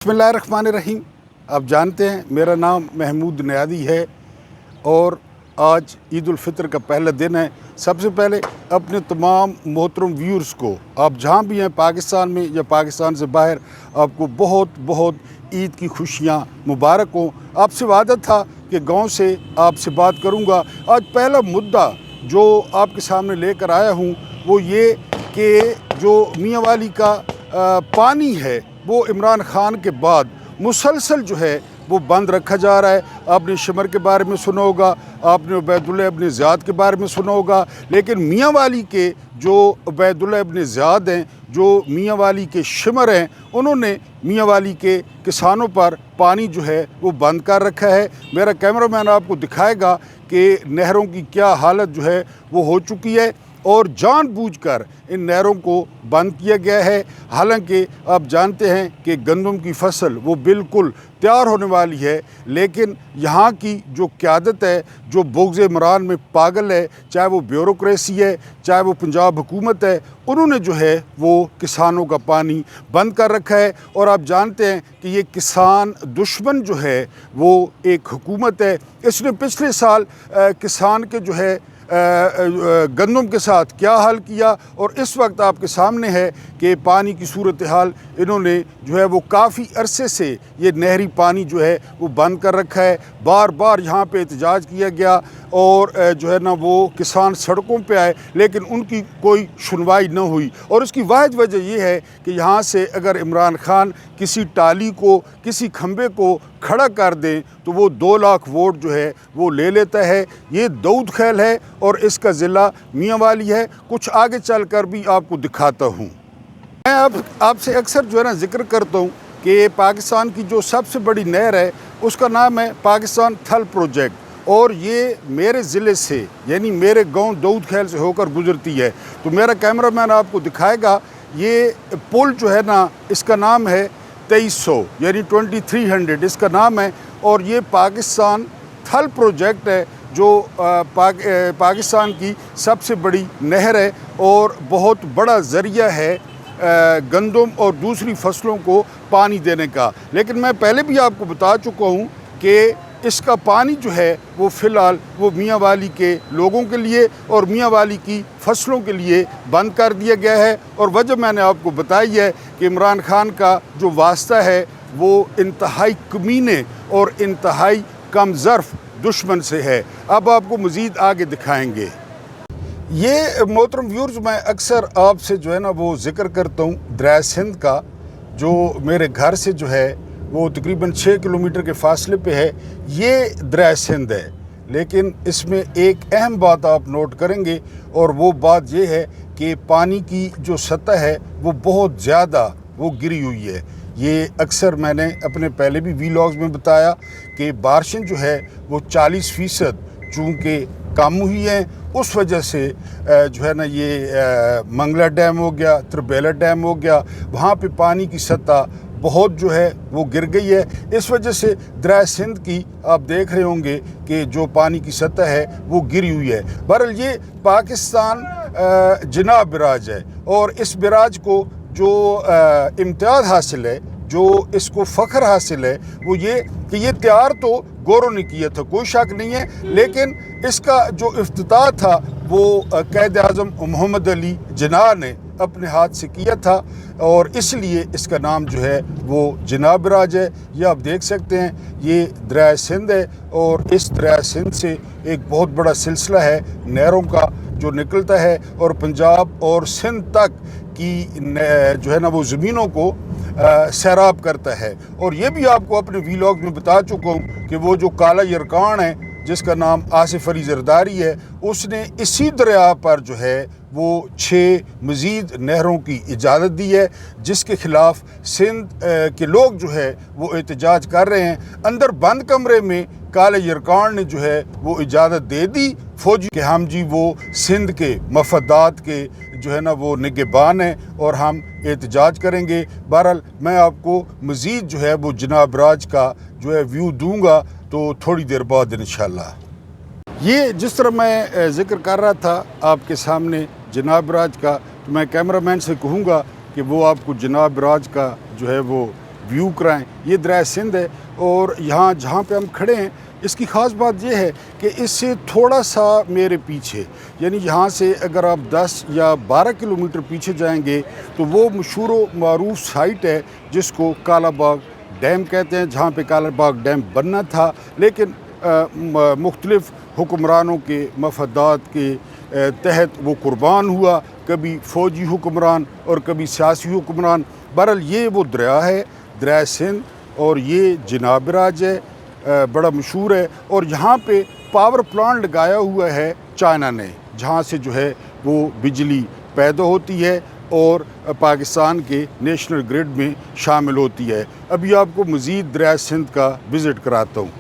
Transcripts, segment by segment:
बिस्मिल्लाहिर्रहमानिर्रहीम। आप जानते हैं मेरा नाम महमूद नियादी है और आज ईद उल फितर का पहला दिन है। सबसे पहले अपने तमाम मोहतरम व्यूअर्स को, आप जहाँ भी हैं पाकिस्तान में या पाकिस्तान से बाहर, आपको बहुत बहुत ईद की खुशियाँ मुबारक हों। आपसे वादा था कि गांव से आपसे बात करूँगा। आज पहला मुद्दा जो आपके सामने लेकर आया हूँ वो ये कि जो मियाँ वाली का पानी है वो इमरान खान के बाद मुसलसल जो है वो बंद रखा जा रहा है। आपने शिमर के बारे में सुना होगा, आपने उबैदुल्लाह इब्न ज़ियाद के बारे में सुना होगा, लेकिन मियाँ वाली के जो उबैदुल्लाह इब्न ज़ियाद हैं, जो मियाँ वाली के शिमर हैं, उन्होंने मियाँ वाली के किसानों पर पानी जो है वो बंद कर रखा है। मेरा कैमरामैन आपको दिखाएगा कि नहरों की क्या हालत जो है वो हो चुकी है और जानबूझकर इन नहरों को बंद किया गया है। हालांकि आप जानते हैं कि गंदम की फसल वो बिल्कुल तैयार होने वाली है, लेकिन यहाँ की जो क़यादत है, जो बुग़्ज़ इमरान में पागल है, चाहे वो ब्यूरोक्रेसी है, चाहे वो पंजाब हुकूमत है, उन्होंने जो है वो किसानों का पानी बंद कर रखा है। और आप जानते हैं कि ये किसान दुश्मन जो है वो एक हुकूमत है। इसने पिछले साल किसान के जो है गंदम के साथ क्या हाल किया और इस वक्त आपके सामने है कि पानी की सूरत हाल इन्होंने जो है वो काफ़ी अरसे से ये नहरी पानी जो है वो बंद कर रखा है। बार बार यहाँ पे एहतजाज किया गया और जो है ना वो किसान सड़कों पे आए, लेकिन उनकी कोई सुनवाई न हुई। और उसकी वाहिद वजह ये है कि यहाँ से अगर इमरान खान किसी टाली को, किसी खंबे को खड़ा कर दें तो वो 2 लाख वोट जो है वो ले लेता है। ये दाऊद खैल है और इसका ज़िला मियाँ वाली है। कुछ आगे चल कर भी आपको दिखाता हूँ। मैं आपसे अक्सर जो है ना ज़िक्र करता हूँ कि पाकिस्तान की जो सबसे बड़ी नहर है उसका नाम है पाकिस्तान थल प्रोजेक्ट और ये मेरे ज़िले से यानी मेरे गांव दाऊद खैल से होकर गुज़रती है। तो मेरा कैमरामैन आपको दिखाएगा। ये पुल जो है ना इसका नाम है 2300 यानी 2300 इसका नाम है और ये पाकिस्तान थल प्रोजेक्ट है जो पाकिस्तान की सबसे बड़ी नहर है और बहुत बड़ा ज़रिया है गंदम और दूसरी फसलों को पानी देने का। लेकिन मैं पहले भी आपको बता चुका हूँ कि इसका पानी जो है वो फ़िलहाल वो मियाँ वाली के लोगों के लिए और मियाँ वाली की फसलों के लिए बंद कर दिया गया है। और वजह मैंने आपको बताई है कि इमरान खान का जो वास्ता है वो इंतहाई कमीने और इंतहाई कमज़र्फ़ दुश्मन से है। अब आपको मज़ीद आगे दिखाएंगे। ये मोहतरम व्यूअर्स, मैं अक्सर आपसे जो है ना वो ज़िक्र करता हूँ दरिया सिंध का, जो मेरे घर से जो है वो तकरीबन 6 किलोमीटर के फासले पे है। ये दरिया सिंध है, लेकिन इसमें एक अहम बात आप नोट करेंगे और वो बात ये है कि पानी की जो सतह है वो बहुत ज़्यादा वो गिरी हुई है। ये अक्सर मैंने अपने पहले भी वीलॉग्स में बताया कि बारिशें जो है वो 40% चूँकि कम हुई हैं, उस वजह से जो है ना ये मंगला डैम हो गया, त्रिबेला डैम हो गया, वहाँ पे पानी की सतह बहुत जो है वो गिर गई है। इस वजह से दरिया सिंध की आप देख रहे होंगे कि जो पानी की सतह है वो गिरी हुई है। बहरहाल ये पाकिस्तान जनाब बराज है और इस बराज को जो इम्तियाज़ हासिल है, जो इसको फ़ख्र हासिल है, वो ये कि ये तैयार तो गोरों ने किया था, कोई शक नहीं है, लेकिन इसका जो इफ्तिताह था वो क़ायद आज़म मोहम्मद अली जिन्ना ने अपने हाथ से किया था और इसलिए इसका नाम जो है वो जनाब बराज है। ये आप देख सकते हैं, ये दरिया सिंध है और इस दरिया सिंध से एक बहुत बड़ा सिलसिला है नहरों का जो निकलता है और पंजाब और सिंध तक की जो है ना वो ज़मीनों को सैराब करता है। और ये भी आपको अपने वीलॉग में बता चुका हूँ कि वो जो काला यरकान है जिसका नाम आसिफ अली जरदारी है, उसने इसी दरिया पर जो है वो 6 मज़ीद नहरों की इजाज़त दी है, जिसके ख़िलाफ़ सिंध के लोग जो है वो एहतजाज कर रहे हैं। अंदर बंद कमरे में काले यरकान ने जो है वो इजाज़त दे दी फ़ौजी कि हम जी वो सिंध के मफादात के जो है ना वो निगहबान हैं और हम एहतजाज करेंगे। बहरहाल मैं आपको मज़ीद जो है वो जनाब बराज का जो है व्यू दूंगा तो थोड़ी देर बाद इंशाल्लाह। ये जिस तरह मैं ज़िक्र कर रहा था आपके सामने जनाब बराज का, तो मैं कैमरामैन से कहूँगा कि वो आपको जनाब बराज का जो है वो व्यू कराएं। ये दरिया सिंध है और यहाँ जहाँ पे हम खड़े हैं इसकी ख़ास बात ये है कि इससे थोड़ा सा मेरे पीछे, यानी यहाँ से अगर आप 10 या 12 किलोमीटर पीछे जाएंगे तो वो मशहूर व मारूफ साइट है जिसको काला बाग डैम कहते हैं, जहाँ पे काला बाग डैम बनना था, लेकिन मुख्तलिफ़ हुक्मरानों के मफादात के तहत वो कुर्बान हुआ, कभी फ़ौजी हुक्मरान और कभी सियासी हुक्मरान। बहरहाल ये वो दरिया है, दरिया सिंध, और ये जनाब राज है, बड़ा मशहूर है। और यहाँ पे पावर प्लांट लगाया हुआ है चाइना ने, जहाँ से जो है वो बिजली पैदा होती है और पाकिस्तान के नेशनल ग्रिड में शामिल होती है। अभी आपको मज़ीद दरिया सिंध का विज़िट कराता हूँ।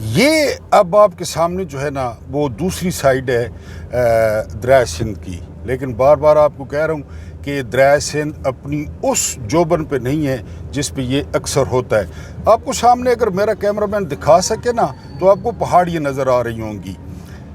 ये अब आपके सामने जो है ना वो दूसरी साइड है दरिया सिंध की, लेकिन बार बार आपको कह रहा हूँ कि दरिया सिंध अपनी उस जोबन पे नहीं है जिस पे ये अक्सर होता है। आपको सामने अगर मेरा कैमरामैन दिखा सके ना तो आपको पहाड़ियाँ नज़र आ रही होंगी।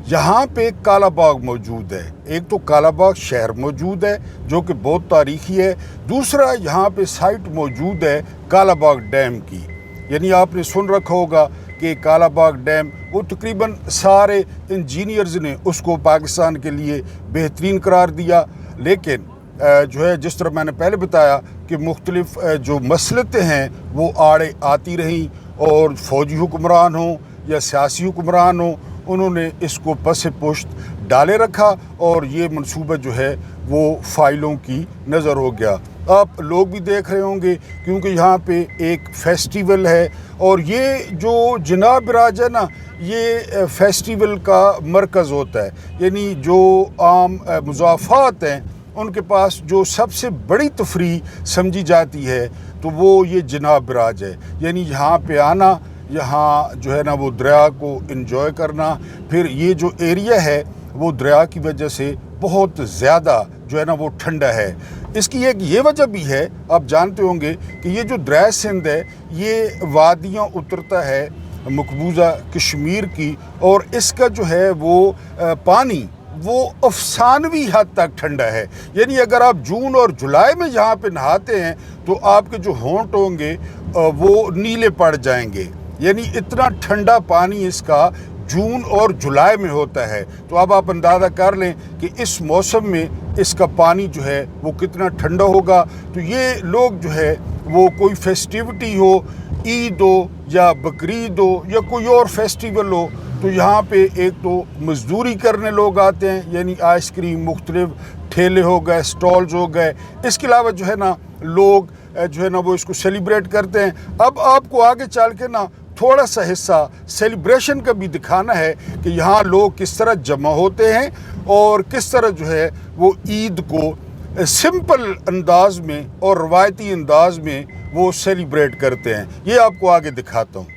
यहाँ पे काला बाग मौजूद है, एक तो काला बाग शहर मौजूद है जो कि बहुत तारीखी है, दूसरा यहाँ पे साइट मौजूद है काला बाग डैम की। यानी आपने सुन रखा होगा कि काला बाग डैम, वो तकरीबन सारे इंजीनियर्स ने उसको पाकिस्तान के लिए बेहतरीन करार दिया, लेकिन जो है जिस तरह मैंने पहले बताया कि मुख्तलिफ जो मसलतें हैं वो आड़े आती रहीं, और फ़ौजी हुक्मरान हों या सियासी हुक्मरान हों, उन्होंने इसको पस पुश्त डाले रखा और ये मंसूबा जो है वो फ़ाइलों की नज़र हो गया। आप लोग भी देख रहे होंगे क्योंकि यहाँ पे एक फेस्टिवल है, और ये जो जनाब राज है ना, ये फेस्टिवल का मरकज़ होता है। यानी जो आम मुज़ाफ़ात हैं उनके पास जो सबसे बड़ी तफरीह समझी जाती है तो वो ये जनाब राज है। यानी यहाँ पे आना, यहाँ जो है ना वो दरिया को एंजॉय करना। फिर ये जो एरिया है वो दरिया की वजह से बहुत ज़्यादा जो है ना वो ठंडा है। इसकी एक ये वजह भी है, आप जानते होंगे कि ये जो दरिया सिंध है ये वादियाँ उतरता है मकबूजा कश्मीर की, और इसका जो है वो पानी वो अफसानवी हद तक ठंडा है। यानी अगर आप जून और जुलाई में यहाँ पे नहाते हैं तो आपके जो होंठ होंगे वो नीले पड़ जाएंगे। यानी इतना ठंडा पानी इसका जून और जुलाई में होता है। तो अब आप अंदाज़ा कर लें कि इस मौसम में इसका पानी जो है वो कितना ठंडा होगा। तो ये लोग जो है वो कोई फेस्टिविटी हो, ईद हो या बकरीद हो या कोई और फेस्टिवल हो, तो यहाँ पे एक तो मज़दूरी करने लोग आते हैं, यानी आइसक्रीम, मुख्तलिफ ठेले हो गए, स्टॉल्स हो गए। इसके अलावा जो है ना लोग जो है ना वो इसको सेलिब्रेट करते हैं। अब आपको आगे चल के ना थोड़ा सा हिस्सा सेलिब्रेशन का भी दिखाना है कि यहाँ लोग किस तरह जमा होते हैं और किस तरह जो है वो ईद को सिंपल अंदाज में और रवायती अंदाज में वो सेलिब्रेट करते हैं। ये आपको आगे दिखाता हूँ।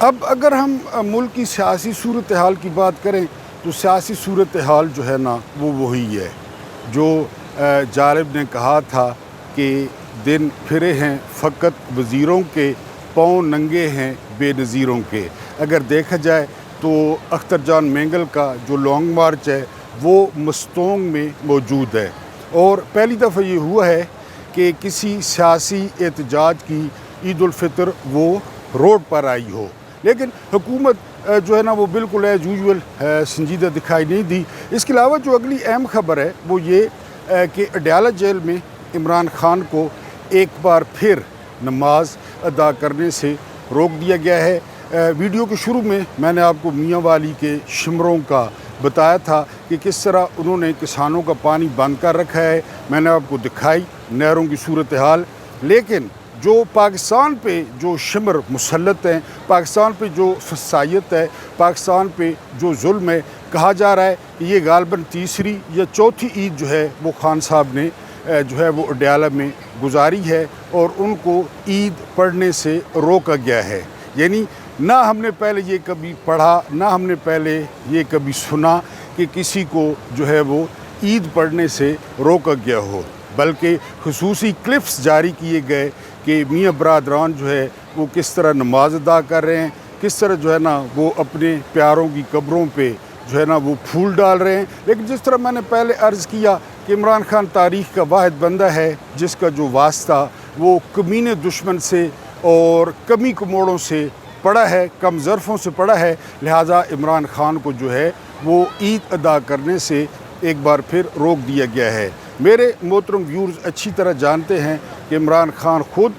अब अगर हम मुल्क की सियासी सूरत हाल की बात करें तो सियासी सूरत हाल जो है ना वो वही है जो जालिब ने कहा था कि दिन फिरे हैं फ़कत वज़ीरों के, पाँव नंगे हैं बेनज़ीरों के। अगर देखा जाए तो अख्तर जान मेंगल का जो लॉन्ग मार्च है वो मस्तोंग में मौजूद है, और पहली दफ़ा ये हुआ है कि किसी सियासी एहतजाज की ईद उल फितर वो रोड पर आई हो। लेकिन हुकूमत जो है ना वो बिल्कुल एज़ यूजुअल संजीदा दिखाई नहीं दी। इसके अलावा जो अगली अहम खबर है वो ये कि अडयाला जेल में इमरान खान को एक बार फिर नमाज अदा करने से रोक दिया गया है। वीडियो के शुरू में मैंने आपको मियाँ वाली के शिमरों का बताया था कि किस तरह उन्होंने किसानों का पानी बंद कर रखा है। मैंने आपको दिखाई नहरों की सूरत हाल, लेकिन जो पाकिस्तान पे जो शिमर मुसल्लत हैं, पाकिस्तान पे जो फसायत है, पाकिस्तान पे जो जुल्म है, कहा जा रहा है कि ये गालबन तीसरी या चौथी ईद जो है वो खान साहब ने जो है वो अडयाला में गुजारी है और उनको ईद पढ़ने से रोका गया है। यानी ना हमने पहले ये कभी पढ़ा, ना हमने पहले ये कभी सुना कि किसी को जो है वो ईद पढ़ने से रोका गया हो, बल्कि खुसूसी क्लिप्स जारी किए गए कि मियाँ बरादरान जो है वो किस तरह नमाज अदा कर रहे हैं, किस तरह जो है ना वो अपने प्यारों की कब्रों पे जो है ना वो फूल डाल रहे हैं। लेकिन जिस तरह मैंने पहले अर्ज़ किया कि इमरान खान तारीख़ का वाहिद बंदा है जिसका जो वास्ता وہ کمینے دشمن سے اور کمی کموڑوں سے پڑا ہے، کم ظرفوں سے پڑا ہے، لہٰذا عمران خان کو جو ہے وہ عید ادا کرنے سے ایک بار پھر روک دیا گیا ہے۔ میرے محترم ویورز اچھی طرح جانتے ہیں کہ عمران خان خود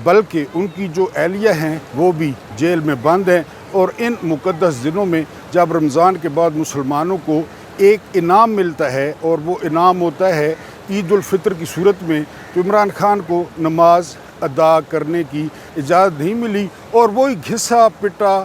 بلکہ ان کی جو اہلیہ ہیں وہ بھی جیل میں بند ہیں، اور ان مقدس دنوں میں جب رمضان کے بعد مسلمانوں کو ایک انعام ملتا ہے اور وہ انعام ہوتا ہے عید الفطر کی صورت میں، تو عمران خان کو نماز ادا کرنے کی اجازت نہیں ملی، اور وہی گھسا پٹا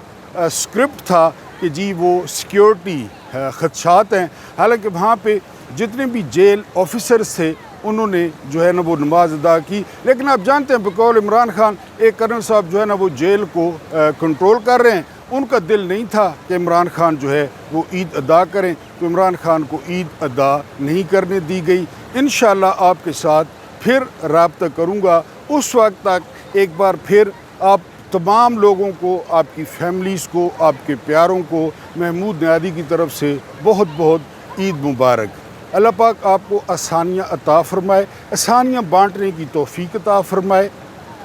اسکرپٹ تھا کہ جی وہ سیکیورٹی خدشات ہیں، حالانکہ وہاں پہ جتنے بھی جیل آفیسرز تھے انہوں نے جو ہے نا وہ نماز ادا کی، لیکن آپ جانتے ہیں بقول عمران خان ایک کرنل صاحب جو ہے نا وہ جیل کو کنٹرول کر رہے ہیں، ان کا دل نہیں تھا کہ عمران خان جو ہے وہ عید ادا کریں، تو عمران خان کو عید ادا نہیں کرنے دی گئی۔ انشاءاللہ آپ کے ساتھ پھر رابطہ کروں گا، اس وقت تک ایک بار پھر آپ تمام لوگوں کو، آپ کی فیملیز کو، آپ کے پیاروں کو محمود نیادی کی طرف سے بہت بہت عید مبارک۔ اللہ پاک آپ کو آسانیاں عطا فرمائے، آسانیاں بانٹنے کی توفیق عطا فرمائے۔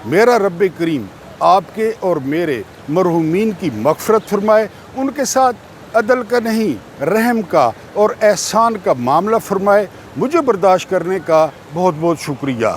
میرا رب کریم آپ کے اور میرے مرحومین کی مغفرت فرمائے، ان کے ساتھ عدل کا نہیں رحم کا اور احسان کا معاملہ فرمائے۔ مجھے برداشت کرنے کا بہت بہت شکریہ۔